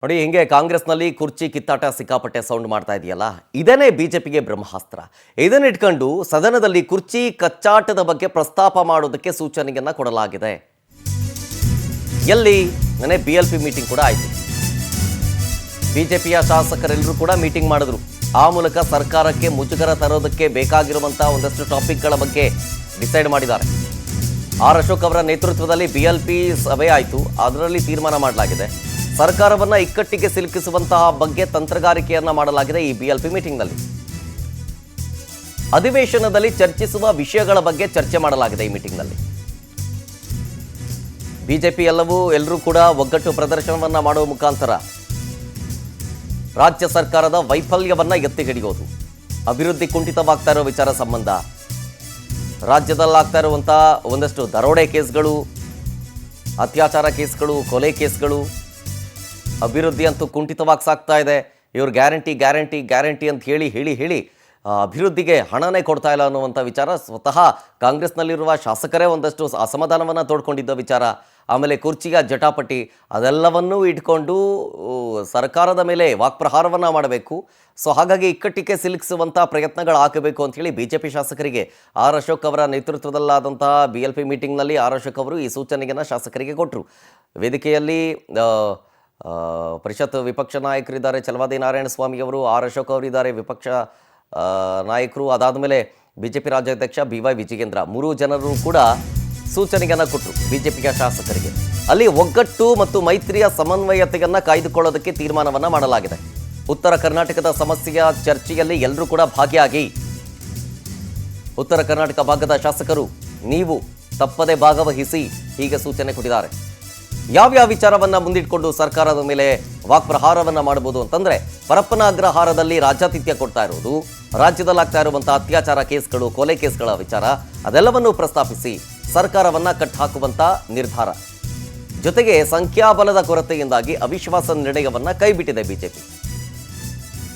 ನೋಡಿ ಹಿಂಗೆ ಕಾಂಗ್ರೆಸ್ನಲ್ಲಿ ಕುರ್ಚಿ ಕಿತ್ತಾಟ ಸಿಕ್ಕಾಪಟ್ಟೆ ಸೌಂಡ್ ಮಾಡ್ತಾ ಇದೆಯಲ್ಲ, ಇದೇನೇ ಬಿಜೆಪಿಗೆ ಬ್ರಹ್ಮಾಸ್ತ್ರ. ಇದನ್ನ ಇಟ್ಕೊಂಡು ಸದನದಲ್ಲಿ ಕುರ್ಚಿ ಕಚ್ಚಾಟದ ಬಗ್ಗೆ ಪ್ರಸ್ತಾಪ ಮಾಡೋದಕ್ಕೆ ಸೂಚನೆಯನ್ನ ಕೊಡಲಾಗಿದೆ. ಎಲ್ಲಿ ನೆನೆ ಬಿಎಲ್ಪಿ ಮೀಟಿಂಗ್ ಕೂಡ ಆಯಿತು. ಬಿಜೆಪಿಯ ಶಾಸಕರೆಲ್ಲರೂ ಕೂಡ ಮೀಟಿಂಗ್ ಮಾಡಿದ್ರು. ಆ ಮೂಲಕ ಸರ್ಕಾರಕ್ಕೆ ಮುಜುಗರ ತರೋದಕ್ಕೆ ಬೇಕಾಗಿರುವಂತಹ ಒಂದಷ್ಟು ಟಾಪಿಕ್ಗಳ ಬಗ್ಗೆ ಡಿಸೈಡ್ ಮಾಡಿದ್ದಾರೆ. ಆರ್ ಅಶೋಕ್ ಅವರ ನೇತೃತ್ವದಲ್ಲಿ ಬಿಎಲ್ಪಿ ಸಭೆ ಆಯಿತು. ಅದರಲ್ಲಿ ತೀರ್ಮಾನ ಮಾಡಲಾಗಿದೆ, ಸರ್ಕಾರವನ್ನ ಇಕ್ಕಟ್ಟಿಗೆ ಸಿಲುಕಿಸುವಂತಹ ಬಗ್ಗೆ ತಂತ್ರಗಾರಿಕೆಯನ್ನ ಮಾಡಲಾಗಿದೆ. ಈ ಬಿಎಲ್ಪಿ ಮೀಟಿಂಗ್ನಲ್ಲಿ ಅಧಿವೇಶನದಲ್ಲಿ ಚರ್ಚಿಸುವ ವಿಷಯಗಳ ಬಗ್ಗೆ ಚರ್ಚೆ ಮಾಡಲಾಗಿದೆ. ಈ ಮೀಟಿಂಗ್ನಲ್ಲಿ ಬಿಜೆಪಿ ಎಲ್ಲರೂ ಕೂಡ ಒಗ್ಗಟ್ಟು ಪ್ರದರ್ಶನವನ್ನ ಮಾಡುವ ಮುಖಾಂತರ ರಾಜ್ಯ ಸರ್ಕಾರದ ವೈಫಲ್ಯವನ್ನ ಎತ್ತಿ ಹಿಡಿಯೋದು, ಅಭಿವೃದ್ಧಿ ಕುಂಠಿತವಾಗ್ತಾ ಇರೋ ವಿಚಾರ ಸಂಬಂಧ, ರಾಜ್ಯದಲ್ಲಾಗ್ತಾ ಇರುವಂತಹ ಒಂದಷ್ಟು ದರೋಡೆ ಕೇಸ್ಗಳು, ಅತ್ಯಾಚಾರ ಕೇಸ್ಗಳು, ಕೊಲೆ ಕೇಸ್ಗಳು, ಅಭಿವೃದ್ಧಿ ಅಂತೂ ಕುಂಠಿತವಾಗಿ ಸಾಗ್ತಾ ಇದೆ. ಇವರು ಗ್ಯಾರಂಟಿ ಅಂತ ಹೇಳಿ ಅಭಿವೃದ್ಧಿಗೆ ಹಣನೇ ಕೊಡ್ತಾ ಇಲ್ಲ ಅನ್ನುವಂಥ ವಿಚಾರ ಸ್ವತಃ ಕಾಂಗ್ರೆಸ್ನಲ್ಲಿರುವ ಶಾಸಕರೇ ಒಂದಷ್ಟು ಅಸಮಾಧಾನವನ್ನು ತೋಡ್ಕೊಂಡಿದ್ದ ವಿಚಾರ. ಆಮೇಲೆ ಕುರ್ಚಿಯ ಜಟಾಪಟಿ ಅದೆಲ್ಲವನ್ನೂ ಇಟ್ಕೊಂಡು ಸರ್ಕಾರದ ಮೇಲೆ ವಾಕ್ಪ್ರಹಾರವನ್ನು ಮಾಡಬೇಕು. ಸೊ ಹಾಗಾಗಿ ಇಕ್ಕಟ್ಟಿಗೆ ಸಿಲುಕಿಸುವಂಥ ಪ್ರಯತ್ನಗಳಾಗಬೇಕು ಅಂಥೇಳಿ ಬಿಜೆಪಿ ಶಾಸಕರಿಗೆ ಆರ್ ಅಶೋಕ್ ಅವರ ನೇತೃತ್ವದಲ್ಲಾದಂತಹ ಬಿಎಲ್ಪಿ ಮೀಟಿಂಗ್ನಲ್ಲಿ ಆರ್ ಅಶೋಕ್ ಅವರು ಈ ಸೂಚನೆಯನ್ನು ಶಾಸಕರಿಗೆ ಕೊಟ್ಟರು. ವೇದಿಕೆಯಲ್ಲಿ ಪರಿಷತ್ ವಿಪಕ್ಷ ನಾಯಕರಿದ್ದಾರೆ, ಚಲವಾದಿ ನಾರಾಯಣಸ್ವಾಮಿ ಅವರು, ಆರ್ ಅಶೋಕ್ ಅವರಿದ್ದಾರೆ ವಿಪಕ್ಷ ನಾಯಕರು. ಅದಾದ ಮೇಲೆ ಬಿಜೆಪಿ ರಾಜ್ಯಾಧ್ಯಕ್ಷ BY ವಿಜಯೇಂದ್ರ, 3 ಜನರು ಕೂಡ ಸೂಚನೆಯನ್ನು ಕೊಟ್ಟರು ಬಿಜೆಪಿಯ ಶಾಸಕರಿಗೆ. ಅಲ್ಲಿ ಒಗ್ಗಟ್ಟು ಮತ್ತು ಮೈತ್ರಿಯ ಸಮನ್ವಯತೆಯನ್ನು ಕಾಯ್ದುಕೊಳ್ಳೋದಕ್ಕೆ ತೀರ್ಮಾನವನ್ನು ಮಾಡಲಾಗಿದೆ. ಉತ್ತರ ಕರ್ನಾಟಕದ ಸಮಸ್ಯೆಯ ಚರ್ಚೆಯಲ್ಲಿ ಎಲ್ಲರೂ ಕೂಡ ಭಾಗಿಯಾಗಿ, ಉತ್ತರ ಕರ್ನಾಟಕ ಭಾಗದ ಶಾಸಕರು ನೀವು ತಪ್ಪದೆ ಭಾಗವಹಿಸಿ, ಹೀಗೆ ಸೂಚನೆ ಕೊಟ್ಟಿದ್ದಾರೆ. ಯಾವ್ಯಾವ ವಿಚಾರವನ್ನ ಮುಂದಿಟ್ಕೊಂಡು ಸರ್ಕಾರದ ಮೇಲೆ ವಾಕ್ಪ್ರಹಾರವನ್ನ ಮಾಡಬಹುದು ಅಂತಂದ್ರೆ, ಪರಪ್ಪನ ಅಗ್ರಹಾರದಲ್ಲಿ ರಾಜ್ಯಾತಿಥ್ಯ ಕೊಡ್ತಾ ಇರೋದು, ರಾಜ್ಯದಲ್ಲಾಗ್ತಾ ಇರುವಂತಹ ಅತ್ಯಾಚಾರ ಕೇಸ್ಗಳು, ಕೊಲೆ ಕೇಸ್ಗಳ ವಿಚಾರ ಅದೆಲ್ಲವನ್ನೂ ಪ್ರಸ್ತಾಪಿಸಿ ಸರ್ಕಾರವನ್ನ ಕಟ್ಟಾಕುವಂತ ನಿರ್ಧಾರ. ಜೊತೆಗೆ ಸಂಖ್ಯಾಬಲದ ಕೊರತೆಯಿಂದಾಗಿ ಅವಿಶ್ವಾಸ ನಿರ್ಣಯವನ್ನ ಕೈಬಿಟ್ಟಿದೆ ಬಿಜೆಪಿ.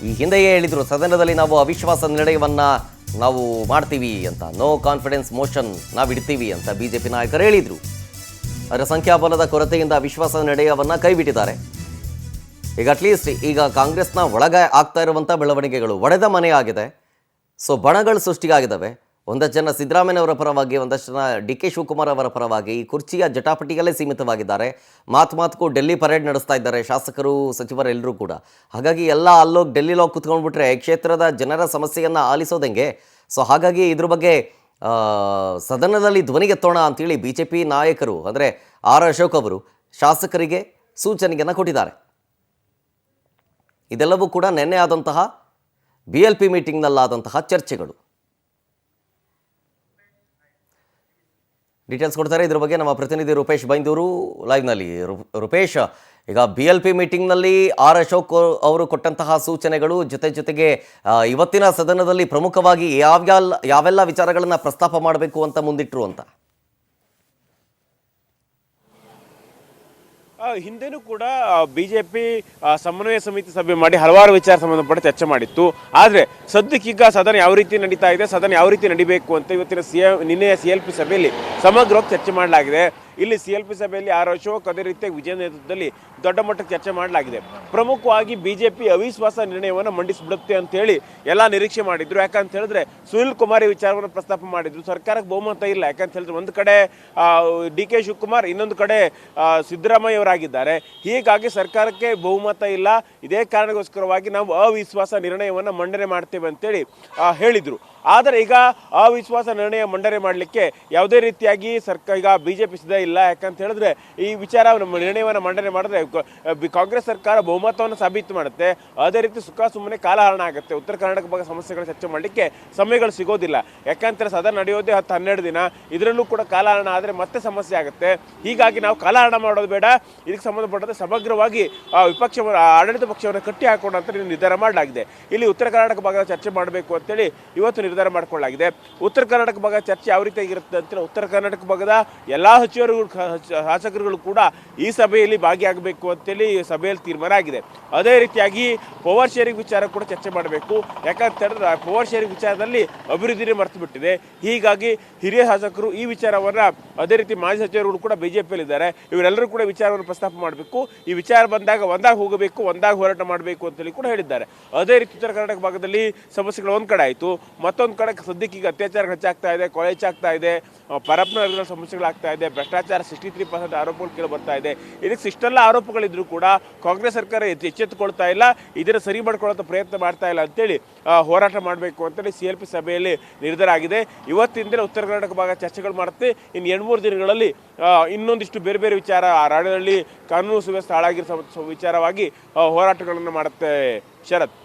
ಈ ಹಿಂದೆಯೇ ಹೇಳಿದ್ರು, ಸದನದಲ್ಲಿ ನಾವು ಅವಿಶ್ವಾಸ ನಿರ್ಣಯವನ್ನ ನಾವು ಮಾಡ್ತೀವಿ ಅಂತ, ನೋ ಕಾನ್ಫಿಡೆನ್ಸ್ ಮೋಷನ್ ನಾವು ಇಡ್ತೀವಿ ಅಂತ ಬಿಜೆಪಿ ನಾಯಕರು ಹೇಳಿದ್ರು. ಅದರ ಸಂಖ್ಯಾಬಲದ ಕೊರತೆಯಿಂದ ವಿಶ್ವಾಸ ನಿರ್ಣಯವನ್ನ ಕೈಬಿಟ್ಟಿದ್ದಾರೆ. ಈಗ ಅಟ್ಲೀಸ್ಟ್ ಈಗ ಕಾಂಗ್ರೆಸ್ನ ಒಳಗೆ ಆಗ್ತಾ ಇರುವಂಥ ಬೆಳವಣಿಗೆಗಳು ಒಡೆದ ಮನೆ ಆಗಿದೆ. ಸೊ ಬಣಗಳು ಸೃಷ್ಟಿಯಾಗಿದ್ದಾವೆ. ಒಂದಷ್ಟು ಜನ ಸಿದ್ದರಾಮಯ್ಯನವರ ಪರವಾಗಿ, ಒಂದಷ್ಟು ಜನ DK ಶಿವಕುಮಾರ್ ಅವರ ಪರವಾಗಿ ಈ ಕುರ್ಚಿಯ ಜಟಾಪಟಿಗಳೇ ಸೀಮಿತವಾಗಿದ್ದಾರೆ. ಮಾತು ಡೆಲ್ಲಿ ಪರೇಡ್ ನಡೆಸ್ತಾ ಇದ್ದಾರೆ ಶಾಸಕರು, ಸಚಿವರೆಲ್ಲರೂ ಕೂಡ. ಹಾಗಾಗಿ ಎಲ್ಲ ಅಲ್ಲೋಗಿ ಡೆಲ್ಲಿಲೋಗಿ ಕುತ್ಕೊಂಡ್ಬಿಟ್ರೆ ಕ್ಷೇತ್ರದ ಜನರ ಸಮಸ್ಯೆಯನ್ನು ಆಲಿಸೋದಂಗೆ. ಸೊ ಹಾಗಾಗಿ ಇದ್ರ ಬಗ್ಗೆ ಸದನದಲ್ಲಿ ಧ್ವನಿಗೆತ್ತೋಣ ಅಂತೇಳಿ ಬಿಜೆಪಿ ನಾಯಕರು ಅಂದರೆ ಆರ್ ಅಶೋಕ್ ಅವರು ಶಾಸಕರಿಗೆ ಸೂಚನೆಯನ್ನು ಕೊಟ್ಟಿದ್ದಾರೆ. ಇದೆಲ್ಲವೂ ಕೂಡ ನಿನ್ನೆ ಆದಂತಹ ಬಿಎಲ್ಪಿ ಮೀಟಿಂಗ್ನಲ್ಲಾದಂತಹ ಚರ್ಚೆಗಳು. ಡೀಟೇಲ್ಸ್ ಕೊಡ್ತಾರೆ ಇದ್ರ ಬಗ್ಗೆ ನಮ್ಮ ಪ್ರತಿನಿಧಿ ರೂಪೇಶ್ ಬೈಂದೂರು ಲೈವ್ನಲ್ಲಿ. ರೂಪೇಶ್, ಈಗ ಬಿಎಲ್ಪಿ ಮೀಟಿಂಗ್ನಲ್ಲಿ ಆರ್ ಅಶೋಕ್ ಅವರು ಕೊಟ್ಟಂತಹ ಸೂಚನೆಗಳು ಜೊತೆಗೆ ಇವತ್ತಿನ ಸದನದಲ್ಲಿ ಪ್ರಮುಖವಾಗಿ ಯಾವೆಲ್ಲ ವಿಚಾರಗಳನ್ನು ಪ್ರಸ್ತಾಪ ಮಾಡಬೇಕು ಅಂತ ಮುಂದಿಟ್ಟರು ಅಂತ. ಹಿಂದೆನೂ ಕೂಡ ಬಿಜೆಪಿ ಸಮನ್ವಯ ಸಮಿತಿ ಸಭೆ ಮಾಡಿ ಹಲವಾರು ವಿಚಾರ ಸಂಬಂಧಪಟ್ಟ ಚರ್ಚೆ ಮಾಡಿತ್ತು. ಆದರೆ ಸದ್ಯಕ್ಕೀಗ ಸದನ ಯಾವ ರೀತಿ ನಡೀತಾ ಇದೆ, ಸದನ ಯಾವ ರೀತಿ ನಡಿಬೇಕು ಅಂತ ಇವತ್ತಿನ ನಿನ್ನೆಯ CLP ಸಭೆಯಲ್ಲಿ ಸಮಗ್ರವಾಗಿ ಚರ್ಚೆ ಮಾಡಲಾಗಿದೆ. ಇಲ್ಲಿ CLP ಸಭೆಯಲ್ಲಿ ಆರ್ ಅಶೋಕ್, ಅದೇ ರೀತಿಯಾಗಿ ವಿಜಯ ನೇತೃತ್ವದಲ್ಲಿ ದೊಡ್ಡ ಮಟ್ಟಕ್ಕೆ ಚರ್ಚೆ ಮಾಡಲಾಗಿದೆ. ಪ್ರಮುಖವಾಗಿ ಬಿಜೆಪಿ ಅವಿಶ್ವಾಸ ನಿರ್ಣಯವನ್ನು ಮಂಡಿಸಿಬಿಡುತ್ತೆ ಅಂತ ಹೇಳಿ ಎಲ್ಲ ನಿರೀಕ್ಷೆ ಮಾಡಿದ್ರು. ಯಾಕಂತ ಹೇಳಿದ್ರೆ ಸುನಿಲ್ ಕುಮಾರ್ ಈ ವಿಚಾರವನ್ನು ಪ್ರಸ್ತಾಪ ಮಾಡಿದ್ರು. ಸರ್ಕಾರಕ್ಕೆ ಬಹುಮತ ಇಲ್ಲ, ಯಾಕಂತ ಹೇಳಿದ್ರೆ ಒಂದು ಕಡೆ DK ಶಿವಕುಮಾರ್, ಇನ್ನೊಂದು ಕಡೆ ಸಿದ್ದರಾಮಯ್ಯ ಅವರಾಗಿದ್ದಾರೆ. ಹೀಗಾಗಿ ಸರ್ಕಾರಕ್ಕೆ ಬಹುಮತ ಇಲ್ಲ, ಇದೇ ಕಾರಣಕ್ಕೋಸ್ಕರವಾಗಿ ನಾವು ಅವಿಶ್ವಾಸ ನಿರ್ಣಯವನ್ನು ಮಂಡನೆ ಮಾಡ್ತೇವೆ ಅಂತೇಳಿ ಹೇಳಿದ್ರು. ಆದರೆ ಈಗ ಅವಿಶ್ವಾಸ ನಿರ್ಣಯ ಮಂಡನೆ ಮಾಡಲಿಕ್ಕೆ ಯಾವುದೇ ರೀತಿಯಾಗಿ ಈಗ ಬಿಜೆಪಿ ಸಿದ್ಧ ಇಲ್ಲ. ಯಾಕಂತ ಹೇಳಿದ್ರೆ ಈ ವಿಚಾರ ನಿರ್ಣಯವನ್ನು ಮಂಡನೆ ಮಾಡಿದ್ರೆ ಕಾಂಗ್ರೆಸ್ ಸರ್ಕಾರ ಬಹುಮತವನ್ನು ಸಾಬೀತು ಮಾಡುತ್ತೆ. ಅದೇ ರೀತಿ ಸುಮ್ಮನೆ ಕಾಲಹರಣ ಆಗುತ್ತೆ. ಉತ್ತರ ಕರ್ನಾಟಕ ಬಗ್ಗೆ ಸಮಸ್ಯೆಗಳ ಚರ್ಚೆ ಮಾಡಲಿಕ್ಕೆ ಸಮಯಗಳು ಸಿಗೋದಿಲ್ಲ. ಯಾಕಂದ್ರೆ ಸದನ ನಡೆಯೋದೇ 10-12 ದಿನ, ಇದರಲ್ಲೂ ಕೂಡ ಕಾಲಹರಣ ಆದರೆ ಮತ್ತೆ ಸಮಸ್ಯೆ ಆಗುತ್ತೆ. ಹೀಗಾಗಿ ನಾವು ಕಾಲಹರಣ ಮಾಡೋದು ಬೇಡ, ಇದಕ್ಕೆ ಸಂಬಂಧಪಟ್ಟಂತೆ ಸಮಗ್ರವಾಗಿ ವಿಪಕ್ಷ ಆಡಳಿತ ಪಕ್ಷವನ್ನು ಕಟ್ಟಿ ಹಾಕೋಣ ಅಂತ ನಿರ್ಧಾರ ಮಾಡಲಾಗಿದೆ. ಇಲ್ಲಿ ಉತ್ತರ ಕರ್ನಾಟಕ ಭಾಗದ ಚರ್ಚೆ ಮಾಡಬೇಕು ಅಂತೇಳಿ ಇವತ್ತು ನಿರ್ಧಾರ ಮಾಡಿಕೊಳ್ಳಲಾಗಿದೆ. ಉತ್ತರ ಕರ್ನಾಟಕ ಭಾಗ ಚರ್ಚೆ ಯಾವ ರೀತಿಯಾಗಿರುತ್ತೆ ಅಂತ, ಉತ್ತರ ಕರ್ನಾಟಕ ಭಾಗದ ಎಲ್ಲ ಸಚಿವರು ಶಾಸಕರುಗಳು ಕೂಡ ಈ ಸಭೆಯಲ್ಲಿ ಭಾಗಿಯಾಗಬೇಕು ಅಂತೇಳಿ ಸಭೆಯಲ್ಲಿ ತೀರ್ಮಾನ ಆಗಿದೆ. ಅದೇ ರೀತಿಯಾಗಿ ಪವರ್ ಶೇರಿಂಗ್ ವಿಚಾರ ಕೂಡ ಚರ್ಚೆ ಮಾಡಬೇಕು. ಯಾಕಂತ ಹೇಳಿದ್ರೆ ಪವರ್ ಶೇರಿಂಗ್ ವಿಚಾರದಲ್ಲಿ ಅಭಿವೃದ್ಧಿನೇ ಮರೆತು ಬಿಟ್ಟಿದೆ. ಹೀಗಾಗಿ ಹಿರಿಯ ಶಾಸಕರು ಈ ವಿಚಾರವನ್ನು, ಅದೇ ರೀತಿ ಮಾಜಿ ಸಚಿವರುಗಳು ಕೂಡ ಬಿಜೆಪಿಯಲ್ಲಿ ಇದ್ದಾರೆ, ಇವರೆಲ್ಲರೂ ಕೂಡ ವಿಚಾರವನ್ನು ಪ್ರಸ್ತಾಪ ಮಾಡಬೇಕು. ಈ ವಿಚಾರ ಬಂದಾಗ ಒಂದಾಗಿ ಹೋಗಬೇಕು, ಒಂದಾಗಿ ಹೋರಾಟ ಮಾಡಬೇಕು ಅಂತೇಳಿ ಕೂಡ ಹೇಳಿದ್ದಾರೆ. ಅದೇ ರೀತಿ ಉತ್ತರ ಕರ್ನಾಟಕ ಭಾಗದಲ್ಲಿ ಸಮಸ್ಯೆಗಳು ಒಂದು ಕಡೆ ಆಯಿತು, ಮತ್ತೊಂದು ಕಡೆ ಸದ್ಯಕ್ಕೆ ಈಗ ಅತ್ಯಾಚಾರ ಹೆಚ್ಚಾಗ್ತಾ ಇದೆ, ಕೊಲೆ ಹೆಚ್ಚಾಗ್ತಾ ಇದೆ, ಪರಪ್ಪನ ಸಮಸ್ಯೆಗಳಾಗ್ತಾ ಇದೆ, ಭ್ರಷ್ಟಾಚಾರ 63% ಆರೋಪಗಳು ಕೇಳಿ ಬರ್ತಾ ಇದೆ. ಇದಕ್ಕೆ ಇಷ್ಟೆಲ್ಲ ಆರೋಪಗಳಿದ್ರು ಕೂಡ ಕಾಂಗ್ರೆಸ್ ಸರ್ಕಾರ ಎಚ್ಚೆತ್ತುಕೊಳ್ತಾ ಇಲ್ಲ, ಇದನ್ನು ಸರಿ ಮಾಡ್ಕೊಳ್ಳೋ ಪ್ರಯತ್ನ ಮಾಡ್ತಾ ಇಲ್ಲ ಅಂತೇಳಿ ಹೋರಾಟ ಮಾಡಬೇಕು ಅಂತೇಳಿ CLP ಸಭೆಯಲ್ಲಿ ನಿರ್ಧಾರ ಆಗಿದೆ. ಇವತ್ತಿನ ದಿನ ಉತ್ತರ ಕರ್ನಾಟಕ ಭಾಗ ಚರ್ಚೆಗಳು ಮಾಡುತ್ತೆ. ಇನ್ನು 2-3 ದಿನಗಳಲ್ಲಿ ಇನ್ನೊಂದಿಷ್ಟು ಬೇರೆ ಬೇರೆ ವಿಚಾರ, ರಾಜ್ಯದಲ್ಲಿ ಕಾನೂನು ಸುವ್ಯವಸ್ಥೆ ಹಾಳಾಗಿರೋ ವಿಚಾರವಾಗಿ ಹೋರಾಟಗಳನ್ನು ಮಾಡುತ್ತೆ. ಶರತ್.